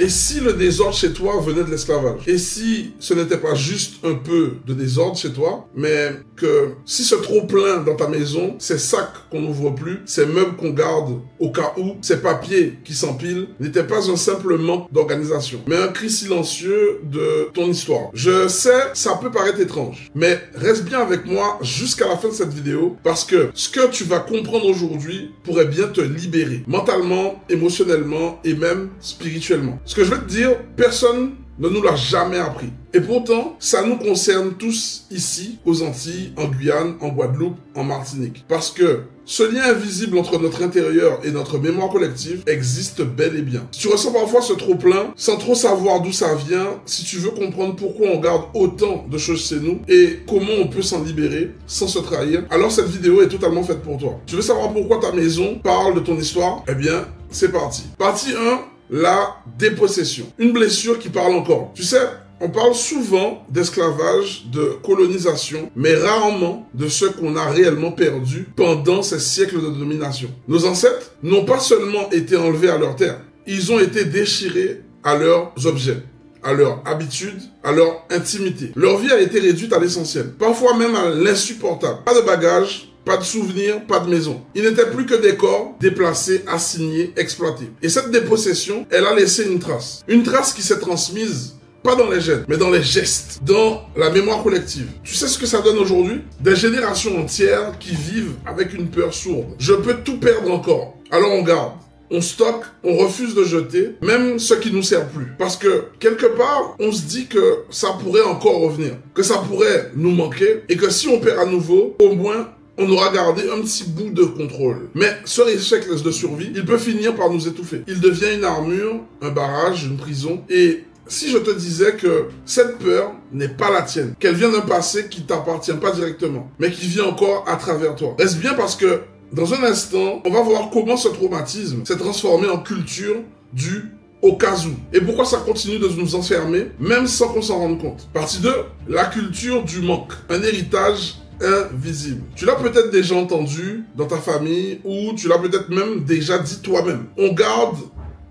Et si le désordre chez toi venait de l'esclavage? Et si ce n'était pas juste un peu de désordre chez toi, mais que si ce trop-plein dans ta maison, ces sacs qu'on n'ouvre plus, ces meubles qu'on garde au cas où, ces papiers qui s'empilent, n'étaient pas un simple manque d'organisation, mais un cri silencieux de ton histoire. Je sais, ça peut paraître étrange, mais reste bien avec moi jusqu'à la fin de cette vidéo, parce que ce que tu vas comprendre aujourd'hui pourrait bien te libérer, mentalement, émotionnellement et même spirituellement. Ce que je vais te dire, personne ne nous l'a jamais appris. Et pourtant, ça nous concerne tous ici, aux Antilles, en Guyane, en Guadeloupe, en Martinique. Parce que ce lien invisible entre notre intérieur et notre mémoire collective existe bel et bien. Si tu ressens parfois ce trop-plein, sans trop savoir d'où ça vient, si tu veux comprendre pourquoi on garde autant de choses chez nous et comment on peut s'en libérer sans se trahir, alors cette vidéo est totalement faite pour toi. Tu veux savoir pourquoi ta maison parle de ton histoire? Eh bien, c'est parti. Partie 1. La dépossession. Une blessure qui parle encore. Tu sais, on parle souvent d'esclavage, de colonisation, mais rarement de ce qu'on a réellement perdu pendant ces siècles de domination. Nos ancêtres n'ont pas seulement été enlevés à leur terre, ils ont été déchirés à leurs objets, à leur habitude, à leur intimité. Leur vie a été réduite à l'essentiel, parfois même à l'insupportable. Pas de bagages, pas de souvenirs, pas de maison. Ils n'étaient plus que des corps déplacés, assignés, exploités. Et cette dépossession, elle a laissé une trace. Une trace qui s'est transmise, pas dans les gènes, mais dans les gestes, dans la mémoire collective. Tu sais ce que ça donne aujourd'hui? Des générations entières qui vivent avec une peur sourde. Je peux tout perdre encore. Alors on garde. On stocke, on refuse de jeter, même ce qui nous sert plus. Parce que, quelque part, on se dit que ça pourrait encore revenir, que ça pourrait nous manquer, et que si on perd à nouveau, au moins, on aura gardé un petit bout de contrôle. Mais ce réflexe de survie, il peut finir par nous étouffer. Il devient une armure, un barrage, une prison. Et si je te disais que cette peur n'est pas la tienne, qu'elle vient d'un passé qui t'appartient pas directement, mais qui vit encore à travers toi. Reste bien parce que, dans un instant, on va voir comment ce traumatisme s'est transformé en culture du au cas où. Et pourquoi ça continue de nous enfermer, même sans qu'on s'en rende compte. Partie 2, la culture du manque. Un héritage invisible. Tu l'as peut-être déjà entendu dans ta famille ou tu l'as peut-être même déjà dit toi-même. On garde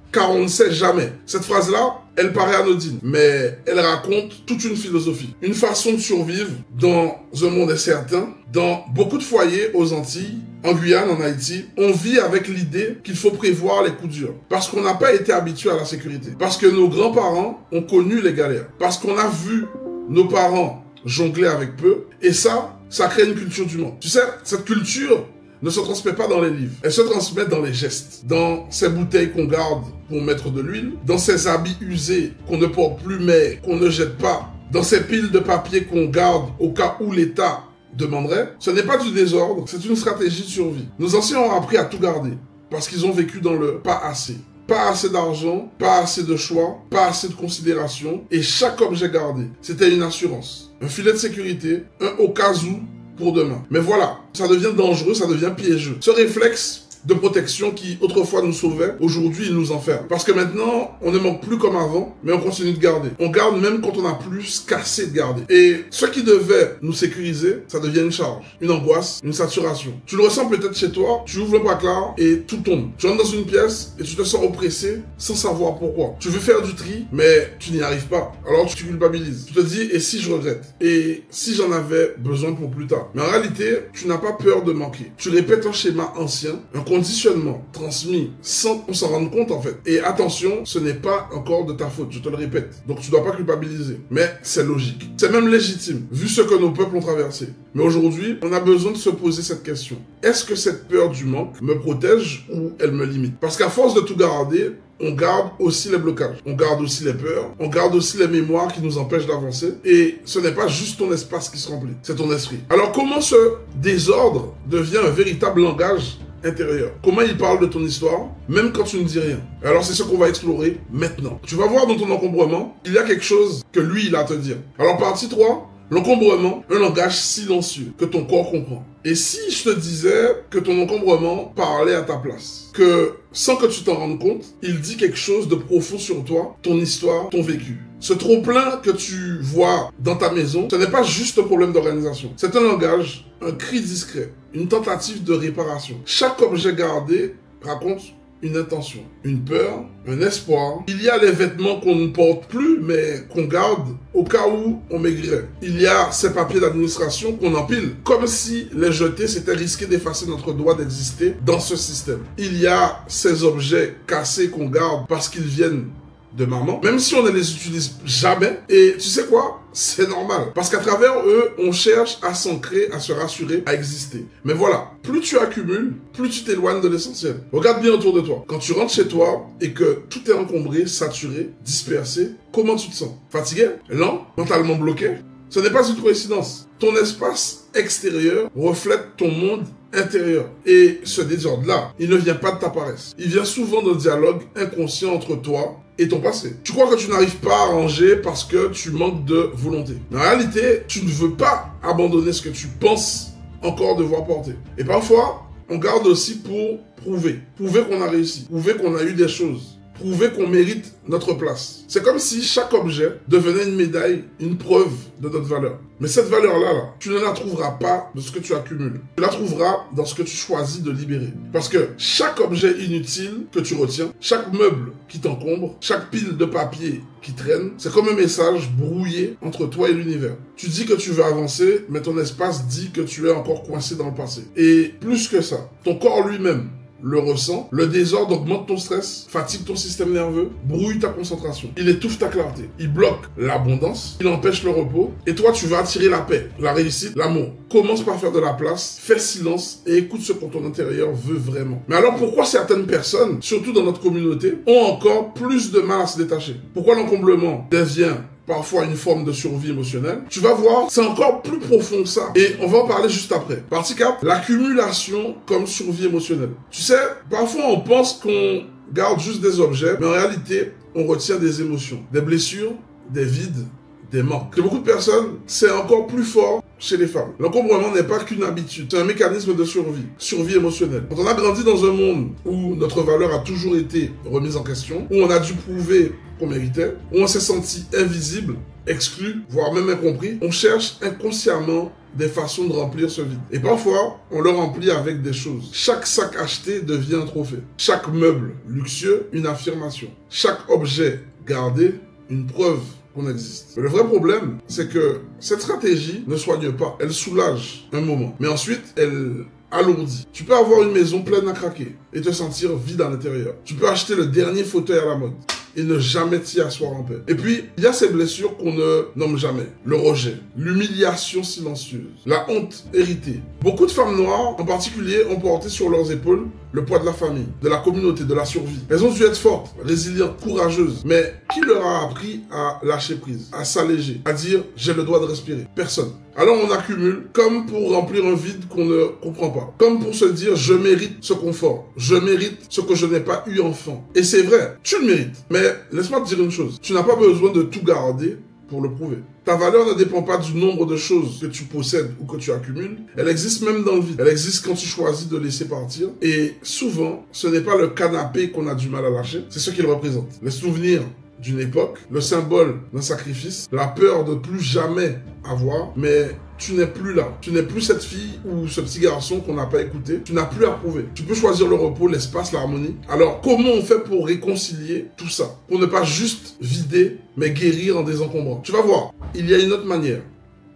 car on ne sait jamais. Cette phrase-là, elle paraît anodine, mais elle raconte toute une philosophie. Une façon de survivre dans un monde incertain. Dans beaucoup de foyers aux Antilles, en Guyane, en Haïti, on vit avec l'idée qu'il faut prévoir les coups durs. Parce qu'on n'a pas été habitué à la sécurité. Parce que nos grands-parents ont connu les galères. Parce qu'on a vu nos parents jongler avec peu. Et ça crée une culture du manque. Tu sais, cette culture ne se transmet pas dans les livres. Elle se transmet dans les gestes. Dans ces bouteilles qu'on garde pour mettre de l'huile. Dans ces habits usés qu'on ne porte plus mais qu'on ne jette pas. Dans ces piles de papier qu'on garde au cas où l'État demanderait. Ce n'est pas du désordre, c'est une stratégie de survie. Nos anciens ont appris à tout garder. Parce qu'ils ont vécu dans le pas assez. Pas assez d'argent, pas assez de choix, pas assez de considération. Et chaque objet gardé, c'était une assurance. Un filet de sécurité, un au cas où pour demain. Mais voilà, ça devient dangereux, ça devient piégeux. Ce réflexe de protection qui autrefois nous sauvait, aujourd'hui il nous enferme. Parce que maintenant, on ne manque plus comme avant, mais on continue de garder. On garde même quand on a plus qu'assez de garder. Et ce qui devait nous sécuriser, ça devient une charge, une angoisse, une saturation. Tu le ressens peut-être chez toi, tu ouvres le placard et tout tombe. Tu rentres dans une pièce et tu te sens oppressé sans savoir pourquoi. Tu veux faire du tri, mais tu n'y arrives pas. Alors tu culpabilises. Tu te dis, et si je regrette? Et si j'en avais besoin pour plus tard? Mais en réalité, tu n'as pas peur de manquer. Tu répètes un schéma ancien, un conditionnement transmis sans qu'on s'en rende compte en fait. Et attention, ce n'est pas encore de ta faute, je te le répète. Donc tu dois pas culpabiliser. Mais c'est logique. C'est même légitime, vu ce que nos peuples ont traversé. Mais aujourd'hui, on a besoin de se poser cette question. Est-ce que cette peur du manque me protège ou elle me limite? Parce qu'à force de tout garder, on garde aussi les blocages, on garde aussi les peurs, on garde aussi les mémoires qui nous empêchent d'avancer. Et ce n'est pas juste ton espace qui se remplit, c'est ton esprit. Alors comment ce désordre devient un véritable langage intérieur? Comment il parle de ton histoire, même quand tu ne dis rien? Alors c'est ce qu'on va explorer maintenant. Tu vas voir dans ton encombrement, il y a quelque chose que lui, il a à te dire. Alors partie 3, l'encombrement, un langage silencieux que ton corps comprend. Et si je te disais que ton encombrement parlait à ta place, que sans que tu t'en rendes compte, il dit quelque chose de profond sur toi, ton histoire, ton vécu. Ce trop-plein que tu vois dans ta maison, ce n'est pas juste un problème d'organisation. C'est un langage, un cri discret, une tentative de réparation. Chaque objet gardé raconte une intention, une peur, un espoir. Il y a les vêtements qu'on ne porte plus, mais qu'on garde au cas où on maigrirait. Il y a ces papiers d'administration qu'on empile, comme si les jeter, c'était risquer d'effacer notre droit d'exister dans ce système. Il y a ces objets cassés qu'on garde parce qu'ils viennent de maman, même si on ne les utilise jamais. Et tu sais quoi? C'est normal. Parce qu'à travers eux, on cherche à s'ancrer, à se rassurer, à exister. Mais voilà, plus tu accumules, plus tu t'éloignes de l'essentiel. Regarde bien autour de toi. Quand tu rentres chez toi et que tout est encombré, saturé, dispersé, comment tu te sens? Fatigué? Lent? Mentalement bloqué? Ce n'est pas une coïncidence. Ton espace extérieur reflète ton monde intérieur. Et ce désordre-là, il ne vient pas de ta paresse. Il vient souvent d'un dialogue inconscient entre toi et ton passé. Tu crois que tu n'arrives pas à ranger parce que tu manques de volonté. En réalité, tu ne veux pas abandonner ce que tu penses encore devoir porter. Et parfois, on garde aussi pour prouver. Prouver qu'on a réussi. Prouver qu'on a eu des choses. Prouver qu'on mérite notre place. C'est comme si chaque objet devenait une médaille, une preuve de notre valeur. Mais cette valeur-là, tu ne la trouveras pas de ce que tu accumules. Tu la trouveras dans ce que tu choisis de libérer. Parce que chaque objet inutile que tu retiens, chaque meuble qui t'encombre, chaque pile de papier qui traîne, c'est comme un message brouillé entre toi et l'univers. Tu dis que tu veux avancer, mais ton espace dit que tu es encore coincé dans le passé. Et plus que ça, ton corps lui-même le ressent, le désordre augmente ton stress, fatigue ton système nerveux, brouille ta concentration. Il étouffe ta clarté, il bloque l'abondance, il empêche le repos, et toi tu vas attirer la paix, la réussite, l'amour. Commence par faire de la place, fais silence et écoute ce que ton intérieur veut vraiment. Mais alors pourquoi certaines personnes, surtout dans notre communauté, ont encore plus de mal à se détacher? Pourquoi l'encomblement devient parfois une forme de survie émotionnelle? Tu vas voir, c'est encore plus profond que ça. Et on va en parler juste après. Partie 4, l'accumulation comme survie émotionnelle. Tu sais, parfois on pense qu'on garde juste des objets, mais en réalité, on retient des émotions, des blessures, des vides, des manques. Chez beaucoup de personnes, c'est encore plus fort chez les femmes. L'encombrement n'est pas qu'une habitude, c'est un mécanisme de survie émotionnelle. Quand on a grandi dans un monde où notre valeur a toujours été remise en question, où on a dû prouver qu'on méritait, où on s'est senti invisible, exclu, voire même incompris, on cherche inconsciemment des façons de remplir ce vide. Et parfois, on le remplit avec des choses. Chaque sac acheté devient un trophée. Chaque meuble luxueux, une affirmation. Chaque objet gardé, une preuve qu'on existe. Mais le vrai problème, c'est que cette stratégie ne soigne pas. Elle soulage un moment. Mais ensuite, elle alourdit. Tu peux avoir une maison pleine à craquer et te sentir vide à l'intérieur. Tu peux acheter le dernier fauteuil à la mode et ne jamais t'y asseoir en paix. Et puis, il y a ces blessures qu'on ne nomme jamais. Le rejet, l'humiliation silencieuse, la honte héritée. Beaucoup de femmes noires, en particulier, ont porté sur leurs épaules le poids de la famille, de la communauté, de la survie. Elles ont dû être fortes, résilientes, courageuses. Mais qui leur a appris à lâcher prise, à s'alléger, à dire « j'ai le droit de respirer » Personne. Alors on accumule comme pour remplir un vide qu'on ne comprend pas. Comme pour se dire « je mérite ce confort, je mérite ce que je n'ai pas eu enfant ». Et c'est vrai, tu le mérites. Mais laisse-moi te dire une chose, tu n'as pas besoin de tout garder pour le prouver. Ta valeur ne dépend pas du nombre de choses que tu possèdes ou que tu accumules. Elle existe même dans le vide. Elle existe quand tu choisis de laisser partir. Et souvent, ce n'est pas le canapé qu'on a du mal à lâcher, c'est ce qu'il représente. Les souvenirs d'une époque, le symbole d'un sacrifice, la peur de plus jamais avoir, mais tu n'es plus là. Tu n'es plus cette fille ou ce petit garçon qu'on n'a pas écouté. Tu n'as plus à prouver. Tu peux choisir le repos, l'espace, l'harmonie. Alors, comment on fait pour réconcilier tout ça? Pour ne pas juste vider, mais guérir en désencombrant. Tu vas voir, il y a une autre manière.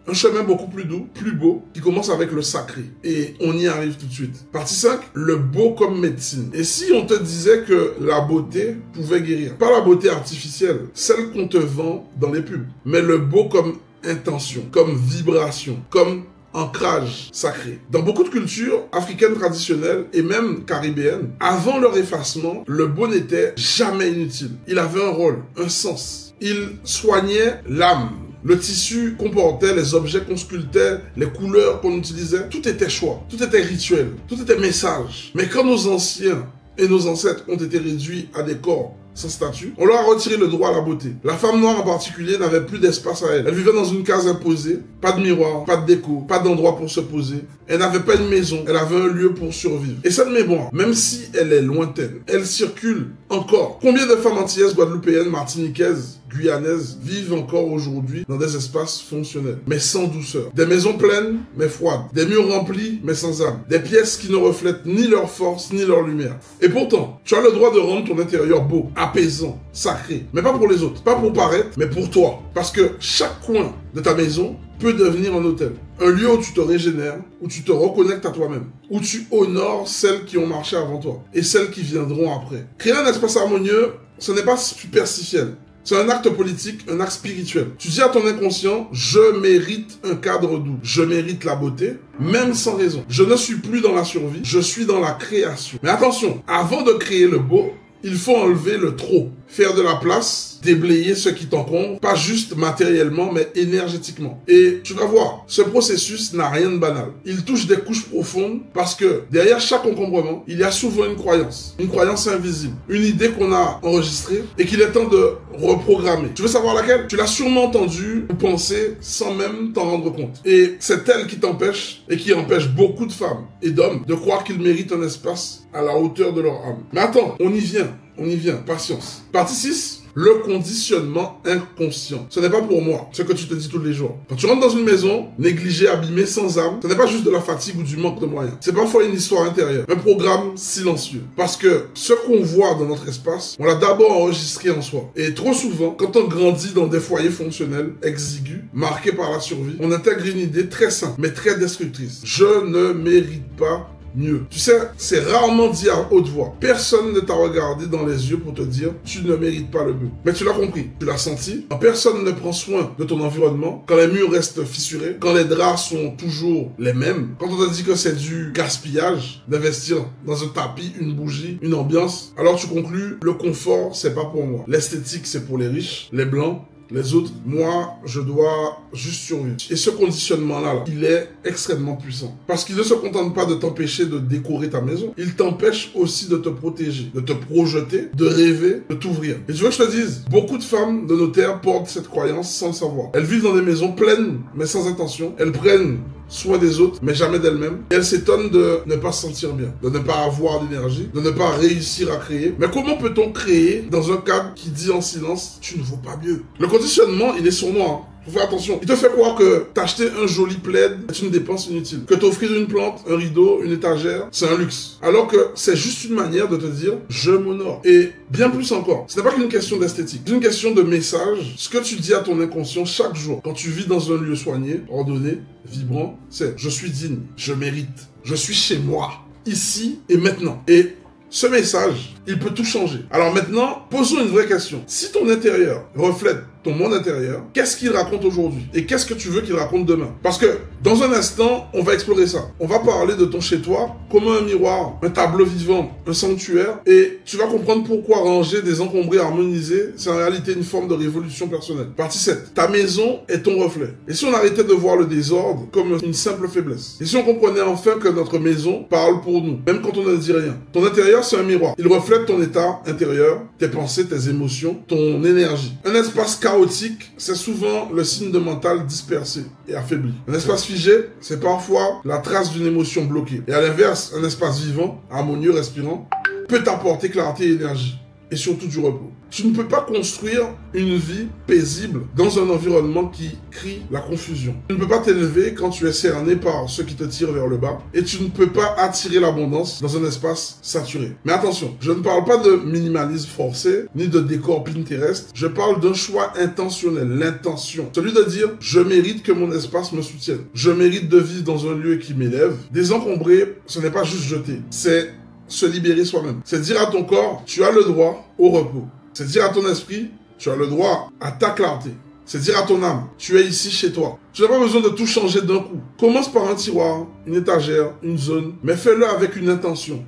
Un chemin beaucoup plus doux, plus beau, qui commence avec le sacré. Et on y arrive tout de suite. Partie 5, le beau comme médecine. Et si on te disait que la beauté pouvait guérir? Pas la beauté artificielle, celle qu'on te vend dans les pubs, mais le beau comme intention, comme vibration, comme ancrage sacré. Dans beaucoup de cultures africaines traditionnelles et même caribéennes, avant leur effacement, le beau n'était jamais inutile. Il avait un rôle, un sens. Il soignait l'âme. Le tissu qu'on portait, les objets qu'on sculptait, les couleurs qu'on utilisait, tout était choix, tout était rituel, tout était message. Mais quand nos anciens et nos ancêtres ont été réduits à des corps sans statut. On leur a retiré le droit à la beauté. La femme noire en particulier n'avait plus d'espace à elle. Elle vivait dans une case imposée, pas de miroir, pas de déco, pas d'endroit pour se poser. Elle n'avait pas une maison, elle avait un lieu pour survivre. Et cette mémoire, même si elle est lointaine, elle circule encore. Combien de femmes antillaises, guadeloupéennes, martiniquaises, guyanaises vivent encore aujourd'hui dans des espaces fonctionnels, mais sans douceur. Des maisons pleines, mais froides. Des murs remplis, mais sans âme. Des pièces qui ne reflètent ni leur force, ni leur lumière. Et pourtant, tu as le droit de rendre ton intérieur beau, apaisant, sacré. Mais pas pour les autres. Pas pour paraître, mais pour toi. Parce que chaque coin de ta maison peut devenir un hôtel. Un lieu où tu te régénères, où tu te reconnectes à toi-même, où tu honores celles qui ont marché avant toi et celles qui viendront après. Créer un espace harmonieux, ce n'est pas superficiel. C'est un acte politique, un acte spirituel. Tu dis à ton inconscient, je mérite un cadre doux, je mérite la beauté, même sans raison. Je ne suis plus dans la survie, je suis dans la création. Mais attention, avant de créer le beau, il faut enlever le trop, faire de la place, déblayer ce qui t'encombre, pas juste matériellement, mais énergétiquement. Et tu vas voir, ce processus n'a rien de banal. Il touche des couches profondes parce que derrière chaque encombrement, il y a souvent une croyance invisible, une idée qu'on a enregistrée et qu'il est temps de reprogrammer. Tu veux savoir laquelle? Tu l'as sûrement entendu ou pensé sans même t'en rendre compte. Et c'est elle qui t'empêche et qui empêche beaucoup de femmes et d'hommes de croire qu'ils méritent un espace à la hauteur de leur âme. Mais attends, on y vient, patience. Partie 6, le conditionnement inconscient. Ce n'est pas pour moi, ce que tu te dis tous les jours. Quand tu rentres dans une maison, négligée, abîmée, sans âme, ce n'est pas juste de la fatigue ou du manque de moyens. C'est parfois une histoire intérieure, un programme silencieux. Parce que ce qu'on voit dans notre espace, on l'a d'abord enregistré en soi. Et trop souvent, quand on grandit dans des foyers fonctionnels, exigus, marqués par la survie, on intègre une idée très simple, mais très destructrice. Je ne mérite pas mieux. Tu sais, c'est rarement dit à haute voix. Personne ne t'a regardé dans les yeux pour te dire « tu ne mérites pas le mieux ». Mais tu l'as compris, tu l'as senti. Quand personne ne prend soin de ton environnement, quand les murs restent fissurés, quand les draps sont toujours les mêmes, quand on te dit que c'est du gaspillage d'investir dans un tapis, une bougie, une ambiance, alors tu conclus « le confort, c'est pas pour moi. L'esthétique, c'est pour les riches, les blancs, les autres, moi, je dois juste survivre. » Et ce conditionnement-là, il est extrêmement puissant. Parce qu'il ne se contente pas de t'empêcher de décorer ta maison, il t'empêche aussi de te protéger, de te projeter, de rêver, de t'ouvrir. Et tu veux que je te dise, beaucoup de femmes de nos terres portent cette croyance sans le savoir. Elles vivent dans des maisons pleines, mais sans intention. Elles prennent soin des autres, mais jamais d'elles-mêmes. Et elles s'étonnent de ne pas se sentir bien, de ne pas avoir d'énergie, de ne pas réussir à créer. Mais comment peut-on créer dans un cadre qui dit en silence « tu ne vaux pas mieux ». Le conditionnement, il est sournois. Faut faire attention. Il te fait croire que t'acheter un joli plaid est une dépense inutile. Que t'offrir une plante, un rideau, une étagère, c'est un luxe. Alors que c'est juste une manière de te dire « je m'honore ». Et bien plus encore, ce n'est pas qu'une question d'esthétique. C'est une question de message. Ce que tu dis à ton inconscient chaque jour, quand tu vis dans un lieu soigné, ordonné, vibrant, c'est « je suis digne, je mérite, je suis chez moi, ici et maintenant ». Et ce message, il peut tout changer. Alors maintenant, posons une vraie question. Si ton intérieur reflète ton monde intérieur, qu'est-ce qu'il raconte aujourd'hui? Et qu'est-ce que tu veux qu'il raconte demain? Parce que dans un instant, on va explorer ça. On va parler de ton chez-toi comme un miroir, un tableau vivant, un sanctuaire. Et tu vas comprendre pourquoi ranger, désencombrer, harmoniser, c'est en réalité une forme de révolution personnelle. Partie 7. Ta maison est ton reflet. Et si on arrêtait de voir le désordre comme une simple faiblesse? Et si on comprenait enfin que notre maison parle pour nous, même quand on ne dit rien? Ton intérieur, c'est un miroir. Il reflète ton état intérieur, tes pensées, tes émotions, ton énergie. Un espace chaotique, c'est souvent le signe de mental dispersé et affaibli. Un espace figé, c'est parfois la trace d'une émotion bloquée. Et à l'inverse, un espace vivant, harmonieux, respirant, peut t'apporter clarté et énergie. Et surtout du repos. Tu ne peux pas construire une vie paisible dans un environnement qui crie la confusion. Tu ne peux pas t'élever quand tu es cerné par ceux qui te tirent vers le bas. Et tu ne peux pas attirer l'abondance dans un espace saturé. Mais attention, je ne parle pas de minimalisme forcé, ni de décor Pinterest. Je parle d'un choix intentionnel, l'intention. Celui de dire, je mérite que mon espace me soutienne. Je mérite de vivre dans un lieu qui m'élève. Désencombrer, ce n'est pas juste jeter. C'est se libérer soi-même. C'est dire à ton corps, tu as le droit au repos. C'est dire à ton esprit, tu as le droit à ta clarté. C'est dire à ton âme, tu es ici chez toi. Tu n'as pas besoin de tout changer d'un coup. Commence par un tiroir, une étagère, une zone, mais fais-le avec une intention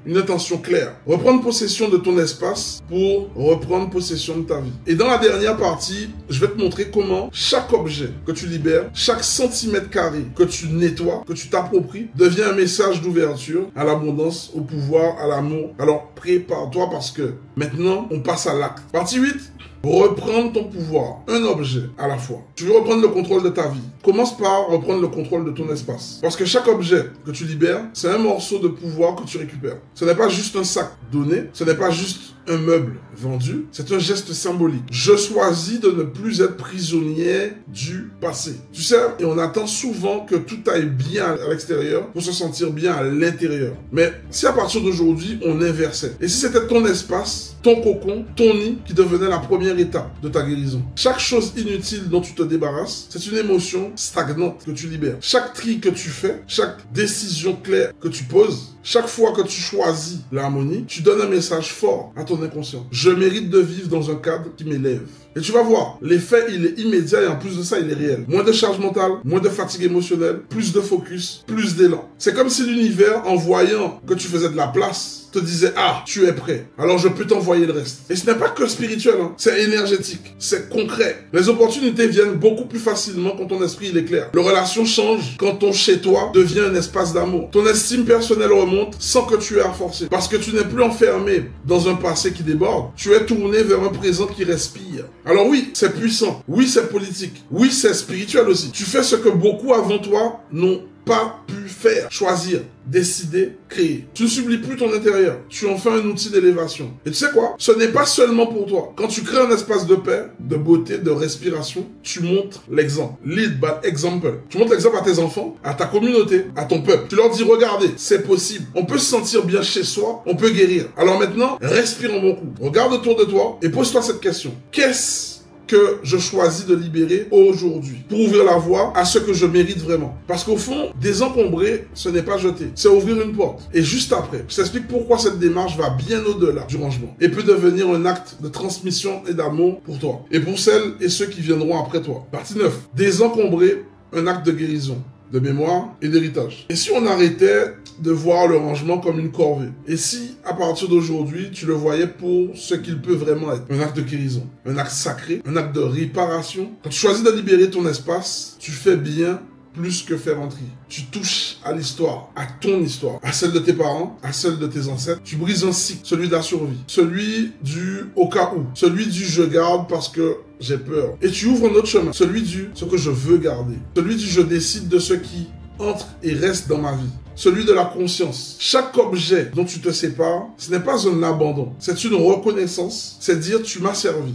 claire. Reprendre possession de ton espace pour reprendre possession de ta vie. Et dans la dernière partie, je vais te montrer comment chaque objet que tu libères, chaque centimètre carré que tu nettoies, que tu t'appropries, devient un message d'ouverture à l'abondance, au pouvoir, à l'amour. Alors prépare-toi parce que maintenant, on passe à l'acte. Partie 8. Reprendre ton pouvoir, un objet à la fois. Tu veux reprendre le contrôle de ta vie. Commence par reprendre le contrôle de ton espace. Parce que chaque objet que tu libères, c'est un morceau de pouvoir que tu récupères. Ce n'est pas juste un sac donné, ce n'est pas juste un meuble vendu, c'est un geste symbolique. Je choisis de ne plus être prisonnier du passé. Tu sais, et on attend souvent que tout aille bien à l'extérieur pour se sentir bien à l'intérieur. Mais si à partir d'aujourd'hui, on inversait, et si c'était ton espace, ton cocon, ton nid qui devenait la première étape de ta guérison. Chaque chose inutile dont tu te débarrasses, c'est une émotion stagnante que tu libères. Chaque tri que tu fais, chaque décision claire que tu poses, chaque fois que tu choisis l'harmonie, tu donnes un message fort à ton inconscient. Je mérite de vivre dans un cadre qui m'élève. Et tu vas voir, l'effet, il est immédiat et en plus de ça, il est réel. Moins de charge mentale, moins de fatigue émotionnelle, plus de focus, plus d'élan. C'est comme si l'univers, en voyant que tu faisais de la place, te disait « Ah, tu es prêt, alors je peux t'envoyer le reste. » Et ce n'est pas que spirituel, hein. C'est énergétique, c'est concret. Les opportunités viennent beaucoup plus facilement quand ton esprit il est clair. Les relations changent quand ton chez-toi devient un espace d'amour. Ton estime personnelle remonte sans que tu aies à forcer. Parce que tu n'es plus enfermé dans un passé qui déborde, tu es tourné vers un présent qui respire. Alors oui, c'est puissant, oui c'est politique, oui c'est spirituel aussi. Tu fais ce que beaucoup avant toi n'ont pas pu faire, choisir, décider, créer. Tu ne sublis plus ton intérieur, tu en fais un outil d'élévation. Et tu sais quoi? Ce n'est pas seulement pour toi. Quand tu crées un espace de paix, de beauté, de respiration, tu montres l'exemple. Lead by example. Tu montres l'exemple à tes enfants, à ta communauté, à ton peuple. Tu leur dis, regardez, c'est possible. On peut se sentir bien chez soi, on peut guérir. Alors maintenant, respire un bon coup. Regarde autour de toi et pose-toi cette question. Qu'est-ce que je choisis de libérer aujourd'hui pour ouvrir la voie à ce que je mérite vraiment? Parce qu'au fond, désencombrer, ce n'est pas jeter, c'est ouvrir une porte. Et juste après, je t'explique pourquoi cette démarche va bien au-delà du rangement et peut devenir un acte de transmission et d'amour pour toi et pour celles et ceux qui viendront après toi. Partie 9. Désencombrer, un acte de guérison, de mémoire et d'héritage. Et si on arrêtait de voir le rangement comme une corvée? Et si, à partir d'aujourd'hui, tu le voyais pour ce qu'il peut vraiment être? Un acte de guérison, un acte sacré, un acte de réparation. Quand tu choisis de libérer ton espace, tu fais bien plus que faire un tri. Tu touches à l'histoire, à ton histoire, à celle de tes parents, à celle de tes ancêtres. Tu brises un cycle, celui de la survie, celui du au cas où, celui du je garde parce que j'ai peur. Et tu ouvres un autre chemin, celui du ce que je veux garder, celui du je décide de ce qui entre et reste dans ma vie, celui de la conscience. Chaque objet dont tu te sépares, ce n'est pas un abandon, c'est une reconnaissance, c'est dire tu m'as servi.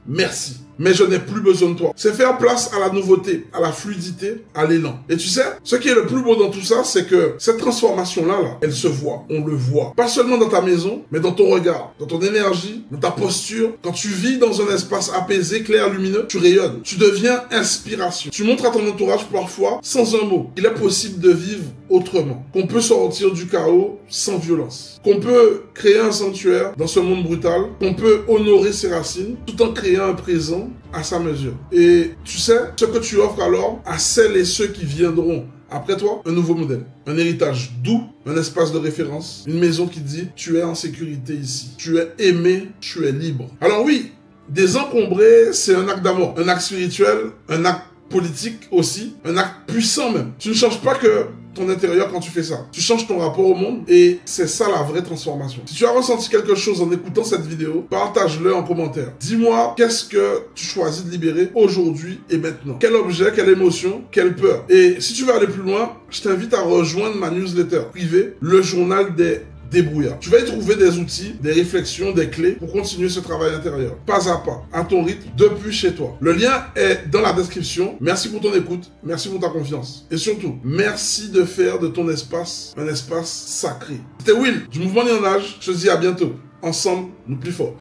Merci, mais je n'ai plus besoin de toi. C'est faire place à la nouveauté, à la fluidité, à l'élan. Et tu sais, ce qui est le plus beau dans tout ça, c'est que cette transformation-là, elle se voit, on le voit. Pas seulement dans ta maison, mais dans ton regard, dans ton énergie, dans ta posture. Quand tu vis dans un espace apaisé, clair, lumineux, tu rayonnes. Tu deviens inspiration. Tu montres à ton entourage parfois, sans un mot, qu'il est possible de vivre autrement. Qu'on peut sortir du chaos sans violence. Qu'on peut créer un sanctuaire dans ce monde brutal. Qu'on peut honorer ses racines tout en créant un présent à sa mesure. Et tu sais, ce que tu offres alors à celles et ceux qui viendront après toi, un nouveau modèle, un héritage doux, un espace de référence, une maison qui dit tu es en sécurité ici, tu es aimé, tu es libre. Alors oui, désencombrer, c'est un acte d'amour, un acte spirituel, un acte politique aussi, un acte puissant même. Tu ne changes pas que ton intérieur quand tu fais ça. Tu changes ton rapport au monde et c'est ça la vraie transformation. Si tu as ressenti quelque chose en écoutant cette vidéo, partage-le en commentaire. Dis-moi qu'est-ce que tu choisis de libérer aujourd'hui et maintenant. Quel objet, quelle émotion, quelle peur. Et si tu veux aller plus loin, je t'invite à rejoindre ma newsletter privée, le journal des débrouillard. Tu vas y trouver des outils, des réflexions, des clés pour continuer ce travail intérieur. Pas à pas, à ton rythme, depuis chez toi. Le lien est dans la description. Merci pour ton écoute. Merci pour ta confiance. Et surtout, merci de faire de ton espace un espace sacré. C'était Will du Mouvement Néonage. Je te dis à bientôt. Ensemble, nous plus forts.